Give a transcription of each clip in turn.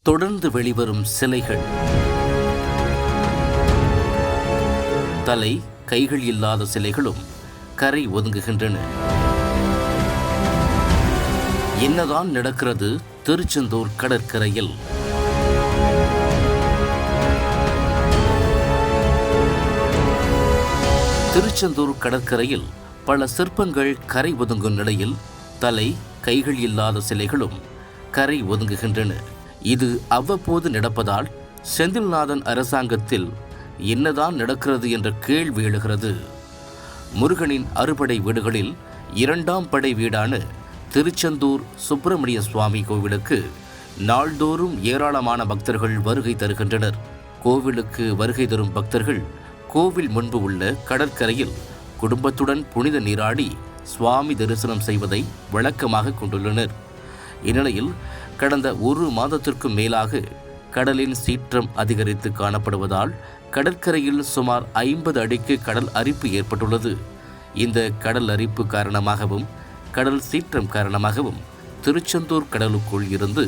தொடர்ந்து வெளிவரும் சிலைகள். தலை கைகள் இல்லாத சிலைகளும் கரை ஒதுங்குகின்றன. என்னதான் நடக்கிறது திருச்செந்தூர் கடற்கரையில்? திருச்செந்தூர் கடற்கரையில் பல சிற்பங்கள் கரை ஒதுங்கும் நிலையில் தலை கைகள் இல்லாத சிலைகளும் கரை ஒதுங்குகின்றன. இது அவ்வப்போது நடப்பதால் செந்தில்நாதன் அரசாங்கத்தில் என்னதான் நடக்கிறது என்ற கேள்வி எழுகிறது. முருகனின் அறுபடை வீடுகளில் இரண்டாம் படை வீடான திருச்செந்தூர் சுப்பிரமணிய சுவாமி கோவிலுக்கு நாள்தோறும் ஏராளமான பக்தர்கள் வருகை தருகின்றனர். கோவிலுக்கு வருகை தரும் பக்தர்கள் கோவில் முன்பு உள்ள கடற்கரையில் குடும்பத்துடன் புனித நீராடி சுவாமி தரிசனம் செய்வதை வழக்கமாக கொண்டுள்ளனர். இந்நிலையில் கடந்த ஒரு மாதத்திற்கும் மேலாக கடலின் சீற்றம் அதிகரித்து காணப்படுவதால் கடற்கரையில் சுமார் 50 அடிக்கு கடல் அரிப்பு ஏற்பட்டுள்ளது. இந்த கடல் அரிப்பு காரணமாகவும் கடல் சீற்றம் காரணமாகவும் திருச்செந்தூர் கடலுக்குள் இருந்து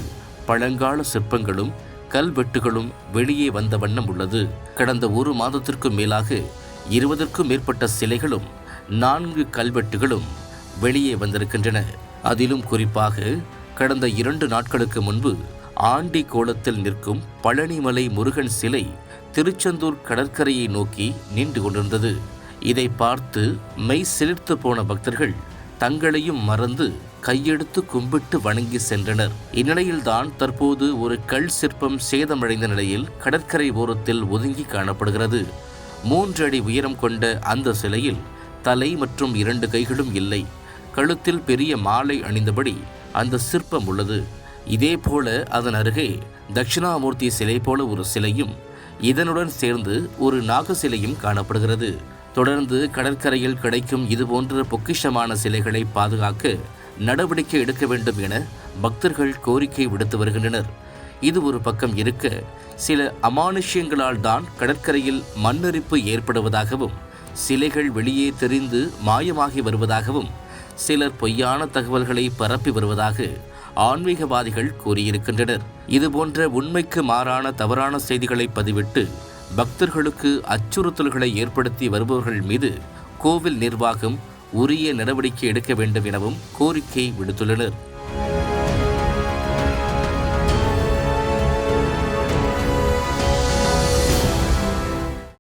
பழங்கால சிற்பங்களும் கல்வெட்டுகளும் வெளியே வந்த வண்ணம் உள்ளது. கடந்த ஒரு மாதத்திற்கும் மேலாக 20க்கும் மேற்பட்ட சிலைகளும் 4 கல்வெட்டுகளும் வெளியே வந்திருக்கின்றன. அதிலும் குறிப்பாக கடந்த 2 நாட்களுக்கு முன்பு ஆண்டி கோலத்தில் நிற்கும் பழனிமலை முருகன் சிலை திருச்செந்தூர் கடற்கரையை நோக்கி நின்று கொண்டிருந்தது. இதை பார்த்து மெய் சிலிர்த்து போன பக்தர்கள் தங்களையும் மறந்து கையெடுத்து கும்பிட்டு வணங்கி சென்றனர். இந்நிலையில்தான் தற்போது ஒரு கல் சிற்பம் சேதமடைந்த நிலையில் கடற்கரை ஓரத்தில் ஒதுங்கி காணப்படுகிறது. 3 அடி உயரம் கொண்ட அந்த சிலையில் தலை மற்றும் 2 கைகளும் இல்லை. கழுத்தில் பெரிய மாலை அணிந்தபடி அந்த சிற்பம் உள்ளது. இதே போல அதன் அருகே தட்சிணாமூர்த்தி சிலை போல ஒரு சிலையும் இதனுடன் சேர்ந்து ஒரு நாக சிலையும் காணப்படுகிறது. தொடர்ந்து கடற்கரையில் கிடைக்கும் இதுபோன்ற பொக்கிஷமான சிலைகளை பாதுகாக்க நடவடிக்கை எடுக்க வேண்டும் என பக்தர்கள் கோரிக்கை விடுத்து வருகின்றனர். இது ஒரு பக்கம் இருக்க, சில அமானுஷ்யங்களால் தான் கடற்கரையில் மண்ணரிப்பு ஏற்படுவதாகவும் சிலைகள் வெளியே தெரிந்து மாயமாகி வருவதாகவும் சிலர் பொய்யான தகவல்களை பரப்பி வருவதாக ஆன்மீகவாதிகள் கூறியிருக்கின்றனர். இதுபோன்ற உண்மைக்கு மாறான தவறான செய்திகளை பதிவிட்டு பக்தர்களுக்கு அச்சுறுத்தல்களை ஏற்படுத்தி வருபவர்கள் மீது கோவில் நிர்வாகம் உரிய நடவடிக்கை எடுக்க வேண்டும் எனவும் கோரிக்கை விடுத்துள்ளனர்.